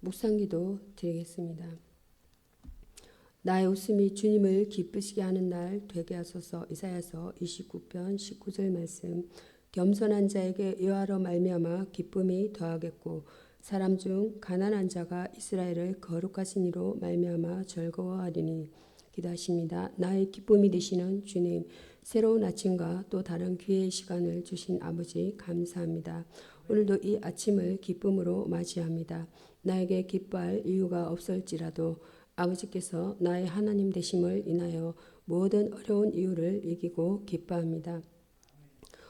묵상기도 드리겠습니다. 나의 웃음이 주님을 기쁘시게 하는 날 되게 하소서. 이사야서 29편 19절 말씀. 겸손한 자에게 여호와로 말미암아 기쁨이 더하겠고 사람 중 가난한 자가 이스라엘을 거룩하신 이로 말미암아 즐거워하리니. 기도하십니다. 나의 기쁨이 되시는 주님, 새로운 아침과 또 다른 기회의 시간을 주신 아버지 감사합니다. 오늘도 이 아침을 기쁨으로 맞이합니다. 나에게 기뻐할 이유가 없을지라도 아버지께서 나의 하나님 되심을 인하여 모든 어려운 이유를 이기고 기뻐합니다.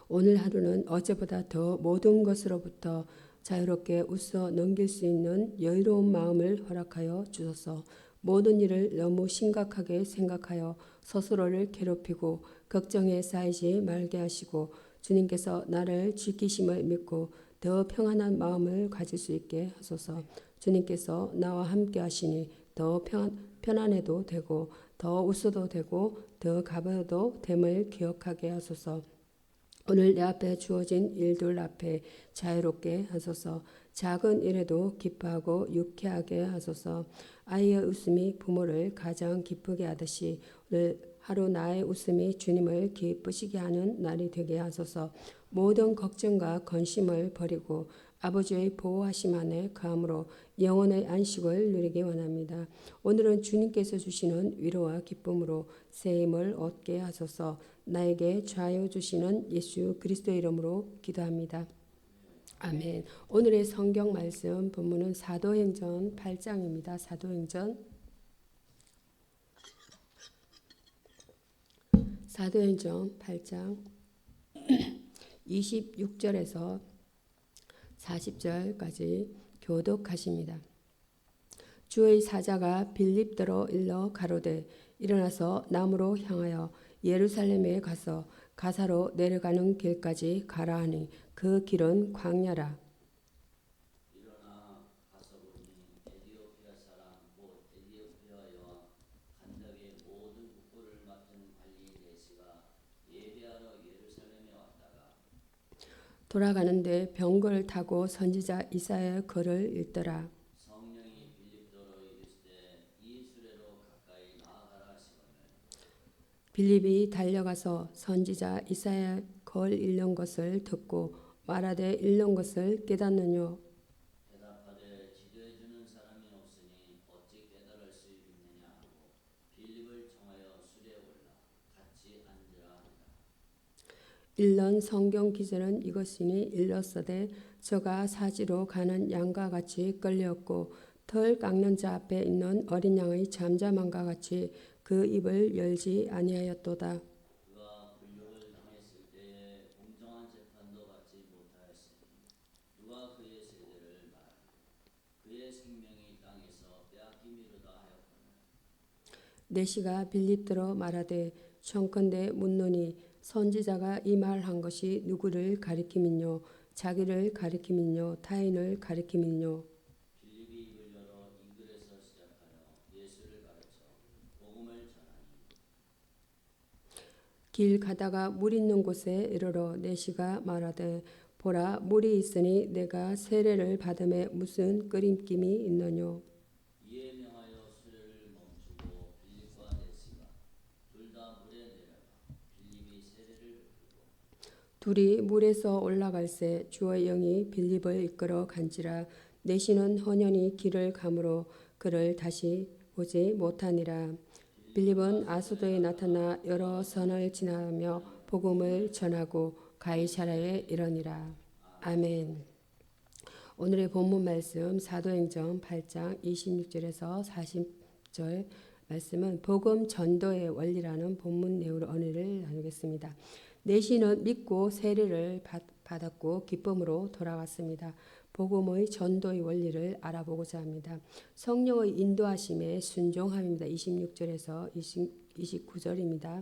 오늘 하루는 어제보다 더 모든 것으로부터 자유롭게 웃어 넘길 수 있는 여유로운 마음을 허락하여 주소서. 모든 일을 너무 심각하게 생각하여 스스로를 괴롭히고 걱정에 쌓이지 말게 하시고 주님께서 나를 지키심을 믿고 더 평안한 마음을 가질 수 있게 하소서. 주님께서 나와 함께 하시니 더 편안해도 되고 더 웃어도 되고 더 가벼워도 됨을 기억하게 하소서. 오늘 내 앞에 주어진 일들 앞에 자유롭게 하소서. 작은 일에도 기뻐하고 유쾌하게 하소서. 아이의 웃음이 부모를 가장 기쁘게 하듯이 오늘 하루 나의 웃음이 주님을 기쁘시게 하는 날이 되게 하소서. 모든 걱정과 근심을 버리고 아버지의 보호하심 안에 거함으로 영혼의 안식을 누리기 원합니다. 오늘은 주님께서 주시는 위로와 기쁨으로 새 힘을 얻게 하소서. 나에게 자유 주시는 예수 그리스도의 이름으로 기도합니다. 아멘. 오늘의 성경 말씀 본문은 사도행전 8장입니다. 사도행전 8장 26절에서 40절까지 교독하십니다. 주의 사자가 빌립더로 일러 가로되 일어나서 남으로 향하여 예루살렘에 가서 가사로 내려가는 길까지 가라 하니 그 길은 광야라. 일어나 가서 보니 에디오피아 사람 곧 에디오피아 여왕 간닥의 모든 국부를 맡은 관리 내시가 예배하러 예루살렘에 왔다가 돌아가는데 병거를 타고 선지자 이사야의 글을 읽더라. 성령이 빌립도로 이르시되 이 수레로 가까이 나아가라 하시거늘 빌립이 달려가서 선지자 이사야의 글 읽는 것을 듣고 말하되 읽는 것을 깨닫느뇨. 대답하되 지도해 주는 사람이 없으니 어찌 깨달을 수 있느냐 하고 빌립을 청하여 수레에 올라 같이 앉으라 하니라. 읽는 성경 기절은 이것이니 일렀으되 저가 사지로 가는 양과 같이 끌렸고 털 깎는 자 앞에 있는 어린 양의 잠잠함과 같이 그 입을 열지 아니하였도다. 그가 불육을 당했을 때에 공정한 재판도 받지 못하였으니 누가 그의 세대를 말하리요. 그의 생명이 땅에서 빼앗김이로다 하였거늘 내시가 빌립더러 말하되 청컨대 묻노니 선지자가 이 말한 것이 누구를 가리킴이뇨 자기를 가리킴이뇨 타인을 가리킴이뇨. 빌립이 입을 열어 이 글에서 시작하여 예수를 가르쳐 복음을 전하니 길 가다가 물 있는 곳에 이르러 내시가 말하되 보라 물이 있으니 내가 세례를 받음에 무슨 끄림낌이 있느뇨. 이에 명하여 수레를 멈추고 빌립과 네시가 둘 다 물에 내려가 빌립이 세례를 베풀고 둘이 물에서 올라갈새 주의 영이 빌립을 이끌어 간지라. 내시는 헌연히 길을 가므로 그를 다시 보지 못하니라. 빌립은 아소도에 나타나 여러 선을 지나며 복음을 전하고 가이사랴에 이르니라. 아멘. 오늘의 본문 말씀 사도행전 8장 26절에서 40절 말씀은 복음 전도의 원리라는 본문 내용으로 은혜를 나누겠습니다. 내시는 믿고 세례를 받았고 기쁨으로 돌아왔습니다. 복음의 전도의 원리를 알아보고자 합니다. 성령의 인도하심에 순종함입니다. 26절에서 29절입니다.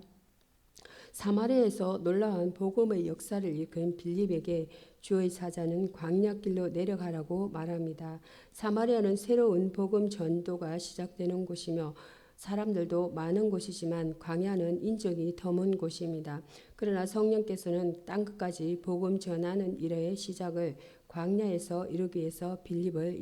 사마리아에서 놀라운 복음의 역사를 일으킨 빌립에게 주의 사자는 광야길로 내려가라고 말합니다. 사마리아는 새로운 복음 전도가 시작되는 곳이며 사람들도 많은 곳이지만 광야는 인적이 드문 곳입니다. 그러나 성령께서는 땅끝까지 복음 전하는 일의 시작을 광야에서 이루기 위해서 빌립을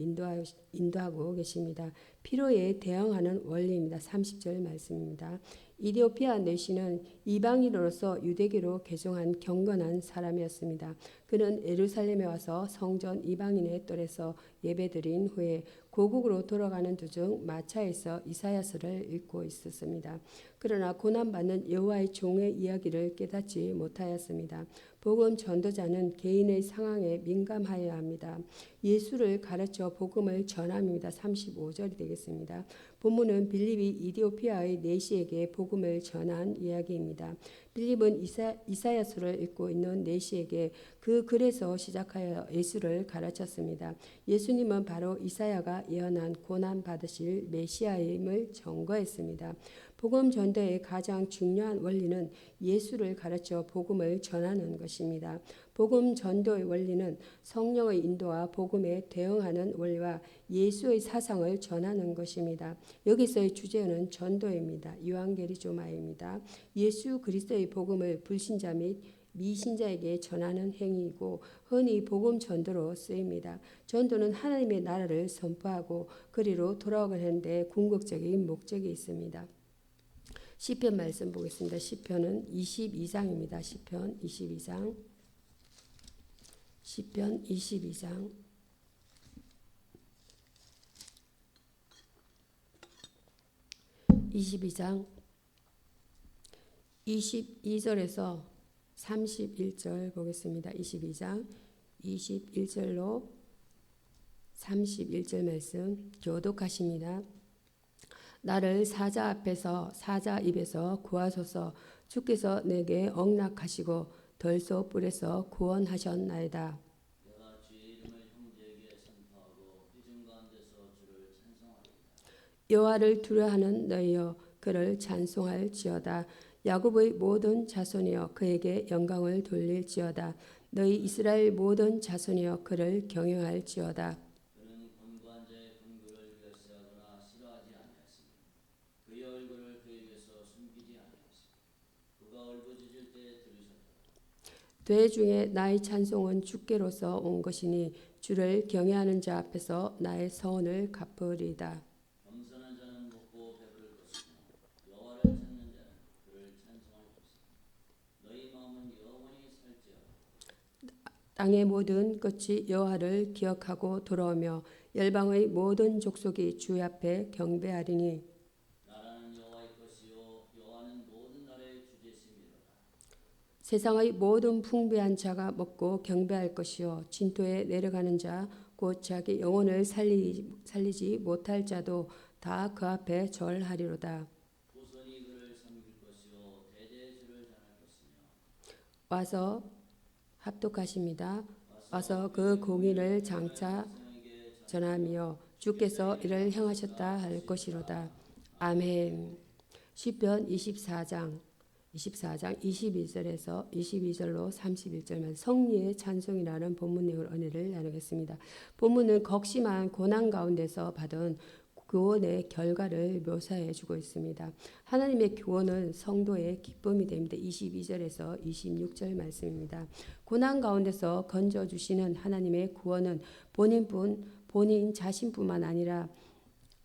인도하고 계십니다. 필요에 대응하는 원리입니다. 30절 말씀입니다. 이디오피아 내시는 이방인으로서 유대교로 개종한 경건한 사람이었습니다. 그는 예루살렘에 와서 성전 이방인의 뜰에서 예배드린 후에 고국으로 돌아가는 도중 마차에서 이사야서를 읽고 있었습니다. 그러나 고난받는 여호와의 종의 이야기를 깨닫지 못하였습니다. 복음 전도자는 개인의 상황에 민감하여야 합니다. 예수를 가르쳐 복음을 전함입니다. 35절이 되겠습니다. 본문은 빌립이 이디오피아의 내시에게 복음을 전한 이야기입니다. 빌립은 이사야서를 읽고 있는 내시에게 그 글에서 시작하여 예수를 가르쳤습니다. 예수님은 바로 이사야가 예언한 고난 받으실 메시아임을 증거했습니다. 복음 전도의 가장 중요한 원리는 예수를 가르쳐 복음을 전하는 것입니다. 복음 전도의 원리는 성령의 인도와 복음에 대응하는 원리와 예수의 사상을 전하는 것입니다. 여기서의 주제는 전도입니다. 유앙게리조마입니다. 예수 그리스도의 복음을 불신자 및 미신자에게 전하는 행위이고 흔히 복음 전도로 쓰입니다. 전도는 하나님의 나라를 선포하고 그리로 돌아오게 하는데 궁극적인 목적이 있습니다. 시편 말씀 보겠습니다. 시편은 22장입니다. 시편 22장. 시편 22장. 22장 22절에서 31절 보겠습니다. 22장 21절로 31절 말씀 교독하십니다. 나를 사자 앞에서 사자 입에서 구하소서. 주께서 내게 억락하시고 덜소 뿔에서 구원하셨나이다. 내가 주의 이름을 형제에게 선포하고 회중 가운데서 주를 찬송하리이다. 여호와를 두려워하는 너희여 그를 찬송할지어다. 야곱의 모든 자손이여 그에게 영광을 돌릴지어다. 너희 이스라엘 모든 자손이여 그를 경영할지어다. 그는 권고한 자의 권고를 멸시하거나 싫어하지 아니하시니 그의 얼굴을 그에게서 숨기지 아니하시니 그가 울부짖을 때 들으셨다. 되 중에 나의 찬송은 주께로서 온 것이니 주를 경외하는 자 앞에서 나의 서원을 갚으리이다. 겸손한 자는 먹고 배부를 것이며 여호와를 찾는 자는 그를 찬송할 것이니 너희 마음은 영원히 살지어다. 땅의 모든 끝이 여호와를 기억하고 돌아오며 열방의 모든 족속이 주 앞에 경배하리니 나라는 여호와의 것이요 여호와는 모든 나라의 주제심이로다. 세상의 모든 풍부한 자가 먹고 경배할 것이요 진토에 내려가는 자 곧 자기 영혼을 살리지 못할 자도 다 그 앞에 절하리로다. 후손이 그를 섬길 것이요 대대 주를 전할 것이며 와서 합독하십니다. 와서 그 공의를 장차 전하며 주께서 이를 행하셨다 할 것이로다. 아멘. 시편 24장 22절에서 22절로 31절만 성리의 찬송이라는 본문 내용을 은혜를 나누겠습니다. 본문은 극심한 고난 가운데서 받은 구원의 결과를 묘사해 주고 있습니다. 하나님의 구원은 성도의 기쁨이 됩니다. 22절에서 26절 말씀입니다. 고난 가운데서 건져주시는 하나님의 구원은 본인 자신뿐만 아니라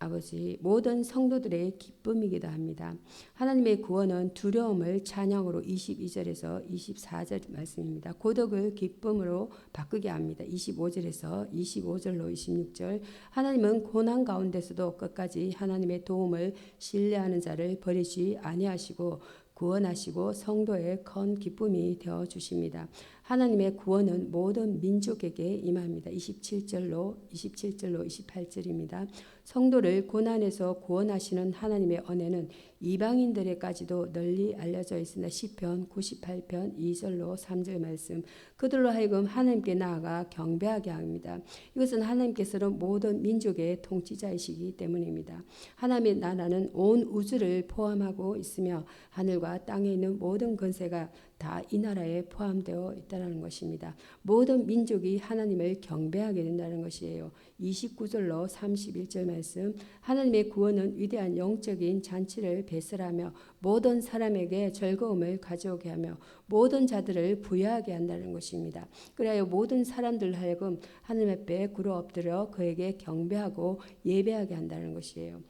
아버지 모든 성도들의 기쁨이기도 합니다. 하나님의 구원은 두려움을 찬양으로 22절에서 24절 말씀입니다. 고독을 기쁨으로 바꾸게 합니다. 25절에서 25절로 26절 하나님은 고난 가운데서도 끝까지 하나님의 도움을 신뢰하는 자를 버리지 아니하시고 구원하시고 성도의 큰 기쁨이 되어 주십니다. 하나님의 구원은 모든 민족에게 임합니다. 27절로 28절입니다. 성도를 고난에서 구원하시는 하나님의 은혜는 이방인들에까지도 널리 알려져 있습니다. 시편 98편 2절로 3절 말씀. 그들로 하여금 하나님께 나아가 경배하게 합니다. 이것은 하나님께서는 모든 민족의 통치자이시기 때문입니다. 하나님의 나라는 온 우주를 포함하고 있으며 하늘과 땅에 있는 모든 권세가 다 이 나라에 포함되어 있다. 있다는 것입니다. 모든 민족이 하나님을 경배하게 된다는 것이에요. 29절로 31절 말씀, 하나님의 구원은 위대한 영적인 잔치를 배설하며 모든 사람에게 즐거움을 가져오게 하며 모든 자들을 부여하게 한다는 것입니다. 그래야 모든 사람들 하여금 하나님 앞에 굴어 엎드려 그에게 경배하고 예배하게 한다는 것이에요.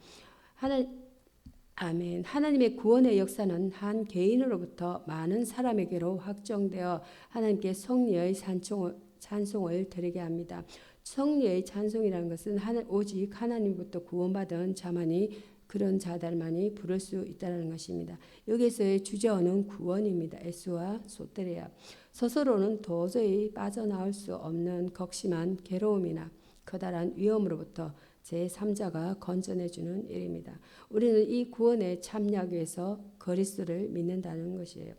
아멘. 하나님의 구원의 역사는 한 개인으로부터 많은 사람에게로 확정되어 하나님께 성리의 찬송을 드리게 합니다. 성리의 찬송이라는 것은 오직 하나님부터 구원받은 자만이, 그런 자들만이 부를 수 있다는 것입니다. 여기서의 주제어는 구원입니다. 에스와 소테레아. 스스로는 도저히 빠져나올 수 없는 극심한 괴로움이나 커다란 위험으로부터 제3자가 건져내주는 일입니다. 우리는 이 구원에 참여하기 위해서 그리스도를 믿는다는 것이에요.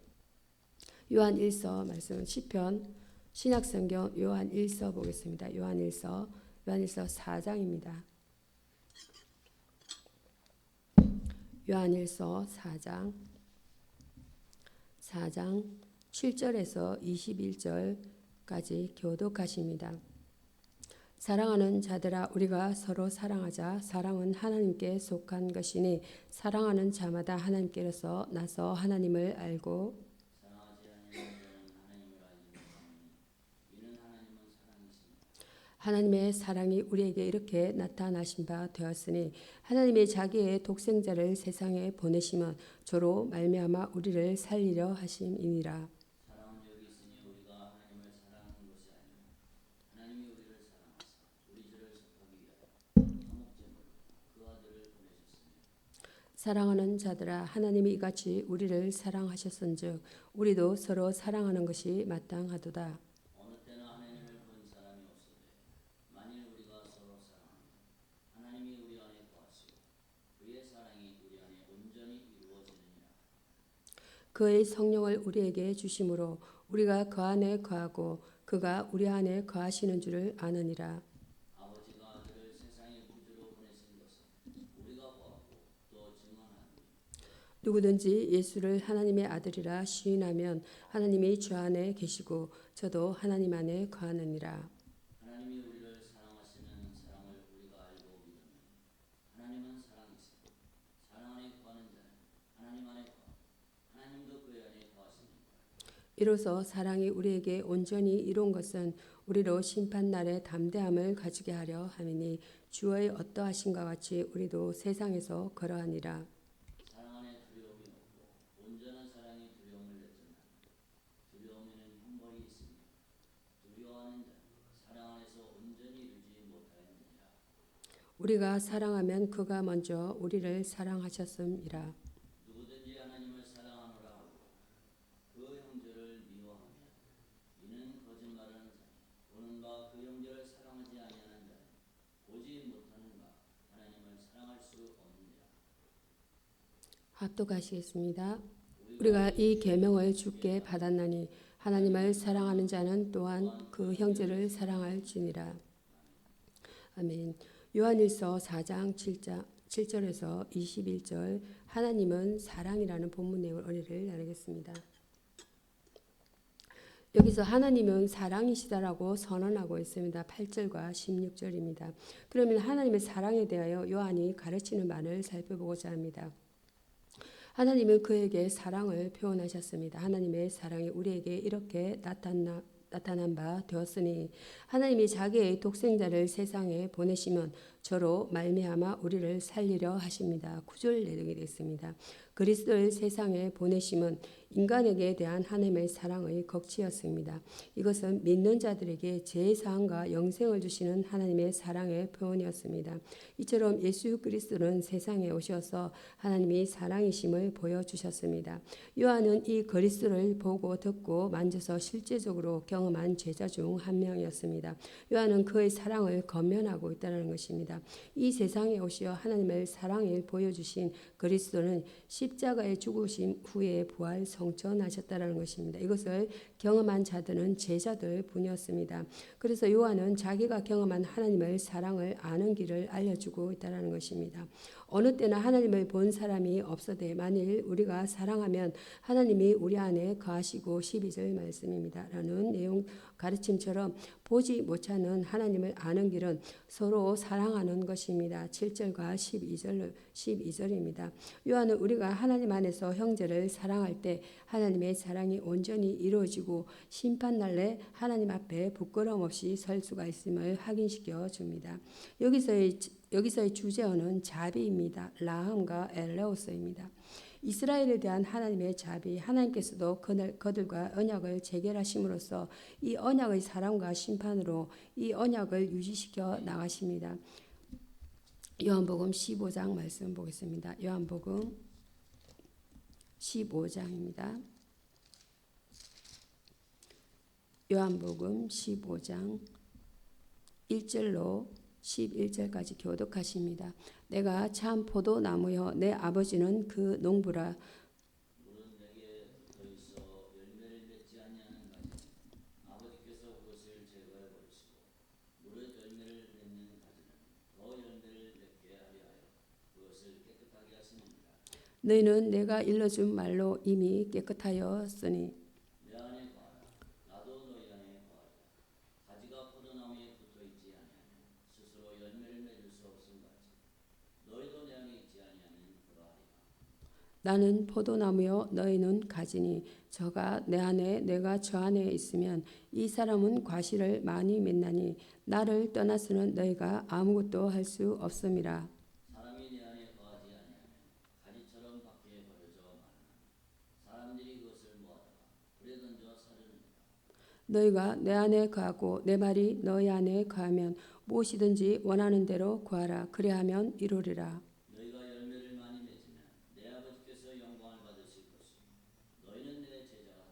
요한 1서 말씀은 시편, 신약성경 요한 1서 보겠습니다. 요한 1서 4장입니다. 요한 1서 4장 7절에서 21절까지 교독하십니다. 사랑하는 자들아, 우리가 서로 사랑하자. 사랑은 하나님께 속한 것이니 사랑하는 자마다 하나님께로서 나서 하나님을 알고 사랑하지 아니하는 자는 하나님을 알지 못하니 이는 하나님은 사랑이시니라. 하나님의 사랑이 우리에게 이렇게 나타나신 바 되었으니 하나님의 자기의 독생자를 세상에 보내심은 저로 말미암아 우리를 살리려 하심이니라. 사랑은 여기 있으니 우리가 하나님을 사랑한 것이 아니요 하나님이 우리를 사랑하사 우리 죄를 속하기 위하여 화목제물로 그 아들을 보내셨으니. 사랑하는 자들아, 하나님이 이같이 우리를 사랑하셨은즉 우리도 서로 사랑하는 것이 마땅하도다. 어느 때나 하나님을 본 사람이 없으되 만일 우리가 서로 사랑하면 하나님이 우리 안에 거하시고 그의 사랑이 우리 안에 온전히 이루어지느니라. 그의 성령을 우리에게 주심으로 우리가 그 안에 거하고 그가 우리 안에 거하시는 줄을 아느니라. 아버지가 아들을 세상의 구주로 보내신 것은 우리가 보았고 또 증언하노니 누구든지 예수를 하나님의 아들이라 시인하면 하나님이 주 안에 계시고 저도 하나님 안에 거하느니라. 하나님이 우리를 사랑하시는 사랑을 우리가 알고 믿으면 하나님은 사랑이시고 사랑 안에 거하는 자는 하나님 안에 거하고 하나님도 그의 안에 거하시니라. 이로써 사랑이 우리에게 온전히 이룬 것은 우리로 심판날에 담대함을 가지게 하려 함이니 주의 어떠하심과 같이 우리도 세상에서 걸어하니라. 사랑 안에 두려움이 없고 온전한 사랑이 두려움을 내쫓나니 두려움에는 형벌이 있으니 두려워하는 자는 사랑 안에서 온전히 이루지 못하였느니라. 우리가 사랑하면 그가 먼저 우리를 사랑하셨음이라. 누구든지 하나님을 사랑하노라 하고 그 형제를 미워하면 이는 거짓말하는 자니 보는 바 그 형제를 사랑하지 아니하는 자는 보지 못하는가 하나님을 사랑할 수 없느니라. 합독하시겠습니다. 우리가 이 계명을 주께 받았나니 하나님을 사랑하는 자는 또한 그 형제를 사랑할지니라. 아멘. 요한일서 4장 7절에서 21절, 하나님은 사랑이라는 본문 내용을 은혜를 나누겠습니다. 여기서 하나님은 사랑이시다라고 선언하고 있습니다. 8절과 16절입니다. 그러면 하나님의 사랑에 대하여 요한이 가르치는 바를 살펴보고자 합니다. 하나님은 그에게 사랑을 표현하셨습니다. 하나님의 사랑이 우리에게 이렇게 나타난 바 되었으니 하나님이 자기의 독생자를 세상에 보내시면 저로 말미암아 우리를 살리려 하십니다. 9절 내용이 되겠습니다. 그리스도를 세상에 보내심은 인간에게 대한 하나님의 사랑의 극치였습니다. 이것은 믿는 자들에게 제사함과 영생을 주시는 하나님의 사랑의 표현이었습니다. 이처럼 예수 그리스도는 세상에 오셔서 하나님이 사랑이심을 보여주셨습니다. 요한은 이 그리스도를 보고 듣고 만져서 실제적으로 경험한 제자 중 한 명이었습니다. 요한은 그의 사랑을 건면하고 있다는 것입니다. 이 세상에 오시어 하나님의 사랑을 보여주신 그리스도는 십자가의 죽으심 후에 부활 성천하셨다는 것입니다. 이것을 경험한 자들은 제자들 뿐이었습니다. 그래서 요한은 자기가 경험한 하나님의 사랑을 아는 길을 알려주고 있다는 것입니다. 어느 때나 하나님을 본 사람이 없어되 만일 우리가 사랑하면 하나님이 우리 안에 거하시고 12절 말씀입니다. 라는 내용 가르침처럼 보지 못하는 하나님을 아는 길은 서로 사랑하는 것입니다. 7절과 12절입니다. 요한은 우리가 하나님 안에서 형제를 사랑할 때 하나님의 사랑이 온전히 이루어지고 심판날에 하나님 앞에 부끄러움 없이 설 수가 있음을 확인시켜 줍니다. 여기서의 주제어는 자비입니다. 라함과 엘레오스입니다. 이스라엘에 대한 하나님의 자비, 하나님께서도 그들과 언약을 재결하심으로써 이 언약의 사랑과 심판으로 이 언약을 유지시켜 나가십니다. 요한복음 15장 말씀 보겠습니다. 요한복음 15장입니다. 요한복음 15장 1절로 11절까지 교독하십니다. 내가 참 포도나무여 내 아버지는 그 농부라. 물은 내게 붙어 있어 열매를 맺지 아니하는 가지 아버지께서 그것을 제거해 버리시고 무릇 열매를 맺는 가지는 더 열매를 맺게 하려 하여 그것을 깨끗하게 하시느니라. 너희는 내가 일러준 말로 이미 깨끗하였으니 내 안에 거하라 나도 너희 안에 거하리라. 가지가 포도나무에 붙어 있지 아니하면 스스로 열매를 맺을 수 없음 같이 너희도 내 안에 있지 아니하면 그러하리라. 나는 포도나무요 너희는 가지니 저가 내 안에 내가 저 안에 있으면 이 사람은 과실을 많이 맺나니 나를 떠나서는 너희가 아무것도 할 수 없음이라. 사람이 내 안에 거하지 아니하면 가지처럼 밖에 버려져 마르나니 사람들이 그것을 모아다가 불에 던져 사르느니라. 너희가 내 안에 거하고 내 말이 너희 안에 거하면 무엇이든지 원하는 대로 구하라. 그리하면 이루리라. 너희가 열매를 많이 맺으면 내 아버지께서 영광을 받으실 것이요 너희는 내 제자가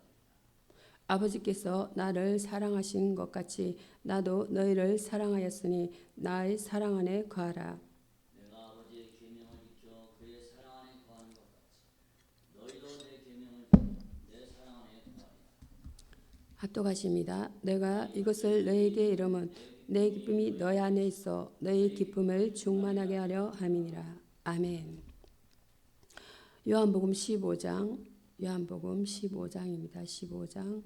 되리라. 아버지께서 나를 사랑하신 것 같이 나도 너희를 사랑하였으니 나의 사랑 안에 거하라. 내가 아버지의 계명을 지켜 그의 사랑 안에 거하는 것 같이 너희도 내 계명을 지켜 내 사랑 안에 거하리라. 합독하십니다. 내가 이것을 너희에게 이름은 내 기쁨이 너희 안에 있어 너희 기쁨을 충만하게 하려 함이니라. 아멘. 요한복음 15장입니다. 15장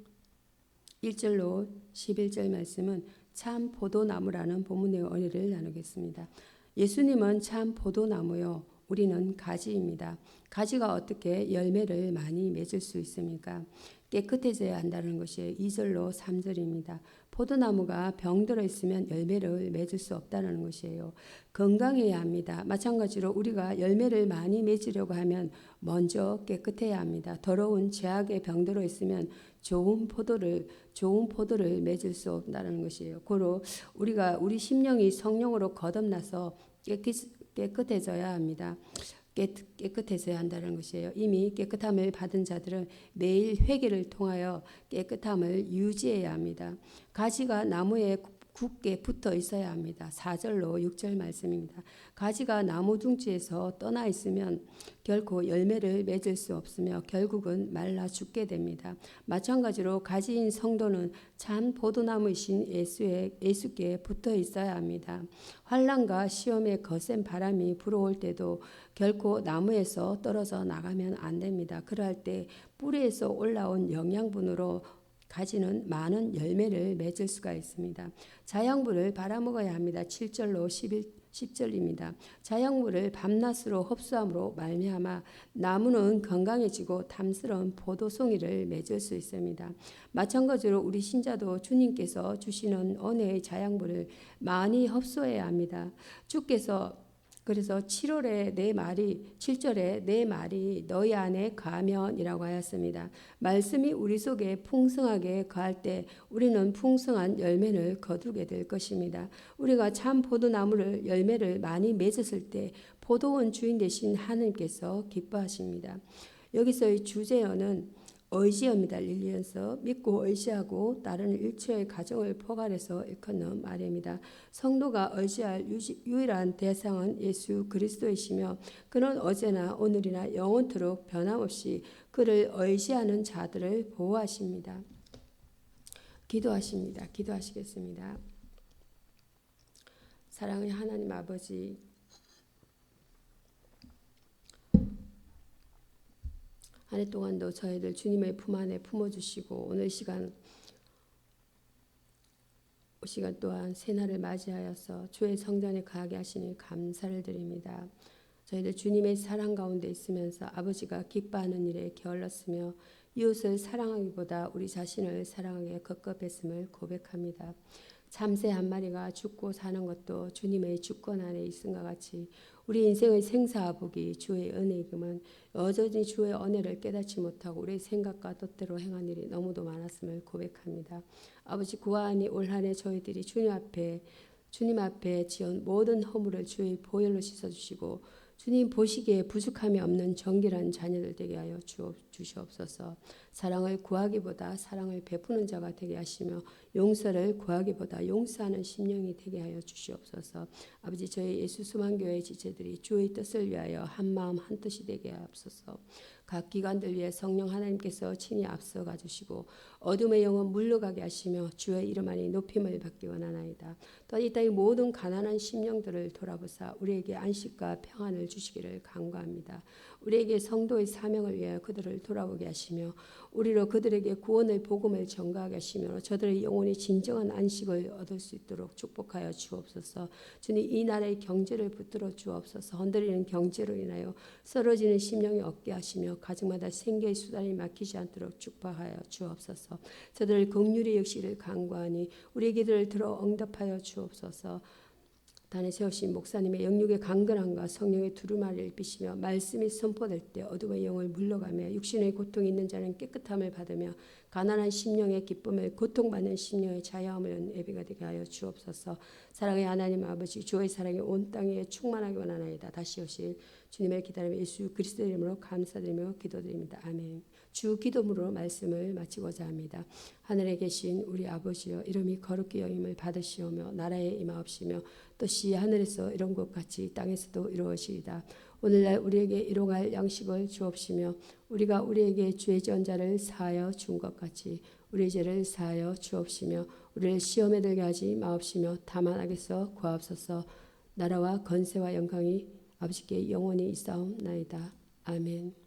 1절로 11절 말씀은 참 포도나무라는 본문의 언어를 나누겠습니다. 예수님은 참 포도나무요 우리는 가지입니다. 가지가 어떻게 열매를 많이 맺을 수 있습니까? 깨끗해져야 한다는 것이 2절로 3절입니다. 포도나무가 병들어 있으면 열매를 맺을 수 없다는 것이에요. 건강해야 합니다. 마찬가지로 우리가 열매를 많이 맺으려고 하면 먼저 깨끗해야 합니다. 더러운 죄악에 병들어 있으면 좋은 포도를 맺을 수 없다는 것이에요. 고로 우리 심령이 성령으로 거듭나서 깨끗해져야 합니다. 깨끗해져야 한다는 것이에요. 이미 깨끗함을 받은 자들은 매일 회개를 통하여 깨끗함을 유지해야 합니다. 가지가 나무에 굳게 붙어 있어야 합니다. 4절로 6절 말씀입니다. 가지가 나무 둥지에서 떠나 있으면 결코 열매를 맺을 수 없으며 결국은 말라 죽게 됩니다. 마찬가지로 가지인 성도는 참 포도나무이신 예수께 붙어 있어야 합니다. 환난과 시험의 거센 바람이 불어올 때도 결코 나무에서 떨어져 나가면 안 됩니다. 그럴 때 뿌리에서 올라온 영양분으로 가지는 많은 열매를 맺을 수가 있습니다. 자양분을 받아먹어야 합니다. 7절로 10절입니다. 자양분을 밤낮으로 흡수함으로 말미암아 나무는 건강해지고 탐스러운 포도송이를 맺을 수 있습니다. 마찬가지로 우리 신자도 주님께서 주시는 은혜의 자양분을 많이 흡수해야 합니다. 주께서 그래서 7절에 내 말이 너희 안에 거하면이라고 하였습니다. 말씀이 우리 속에 풍성하게 거할 때 우리는 풍성한 열매를 거두게 될 것입니다. 우리가 참 포도나무를 열매를 많이 맺었을 때 포도원 주인 되신 하나님께서 기뻐하십니다. 여기서의 주제어는 의지입니다. 릴리언서 믿고 의지하고 따르는 일체의 가정을 포괄해서 일컫는 말입니다. 성도가 의지할 유일한 대상은 예수 그리스도이시며 그는 어제나 오늘이나 영원토록 변함없이 그를 의지하는 자들을 보호하십니다. 기도하시겠습니다. 사랑의 하나님 아버지, 한 해 동안도 저희들 주님의 품 안에 품어주시고 오늘 시간 또한 새날을 맞이하여서 주의 성전에 가게 하시니 감사를 드립니다. 저희들 주님의 사랑 가운데 있으면서 아버지가 기뻐하는 일에 게을렀으며 이웃을 사랑하기보다 우리 자신을 사랑하기에 급급했음을 고백합니다. 참새 한 마리가 죽고 사는 것도 주님의 주권 안에 있음과 같이 우리 인생의 생사복이 주의 은혜이기만 여전히 주의 은혜를 깨닫지 못하고 우리의 생각과 뜻대로 행한 일이 너무도 많았음을 고백합니다. 아버지 구하니 올 한 해 저희들이 주님 앞에 지은 모든 허물을 주의 보혈로 씻어주시고 주님 보시기에 부족함이 없는 정결한 자녀들 되게 하여 주시옵소서. 사랑을 구하기보다 사랑을 베푸는 자가 되게 하시며 용서를 구하기보다 용서하는 심령이 되게 하여 주시옵소서. 아버지 저희 예수 수만교회 지체들이 주의 뜻을 위하여 한 마음 한 뜻이 되게 하옵소서. 각 기관들 위해 성령 하나님께서 친히 앞서가 주시고 어둠의 영혼 물러가게 하시며 주의 이름 안에 높임을 받기 원하나이다. 또한 이 땅의 모든 가난한 심령들을 돌아보사 우리에게 안식과 평안을 주시기를 간구합니다. 우리에게 성도의 사명을 위하여 그들을 돌아보게 하시며 우리로 그들에게 구원의 복음을 전가하게 하시며 저들의 영혼이 진정한 안식을 얻을 수 있도록 축복하여 주옵소서. 주님 이 나라의 경제를 붙들어 주옵소서. 흔들리는 경제로 인하여 쓰러지는 심령이 없게 하시며 가정마다 생계의 수단이 막히지 않도록 축복하여 주옵소서. 저들을 긍휼히 여기시기를 간구하니 우리 기도를 들어 응답하여 주옵소서. 단에 세우신 목사님의 영육의 강건함과 성령의 두루마리를 비시며 말씀이 선포될 때 어둠의 영을 물러가며 육신의 고통이 있는 자는 깨끗함을 받으며 가난한 심령의 기쁨을 고통받는 심령의 자유함을 얻는 예배가 되게 하여 주옵소서. 사랑의 하나님 아버지 주의 사랑이 온 땅에 충만하기 원하나이다. 다시 오실 주님을 기다리며 예수 그리스도의 이름으로 감사드리며 기도드립니다. 아멘. 주 기도문으로 말씀을 마치고자 합니다. 하늘에 계신 우리 아버지여 이름이 거룩히 여김을 받으시오며 나라에 임하옵시며 뜻이 하늘에서 이룬 것 같이 땅에서도 이루어지이다. 오늘날 우리에게 일용할 양식을 주옵시며 우리가 우리에게 죄 지은 자를 사하여 준 것 같이 우리 죄를 사하여 주옵시며 우리를 시험에 들게 하지 마옵시며 다만 악에서 구하옵소서. 나라와 건세와 영광이 아버지께 영원히 있사옵나이다. 아멘.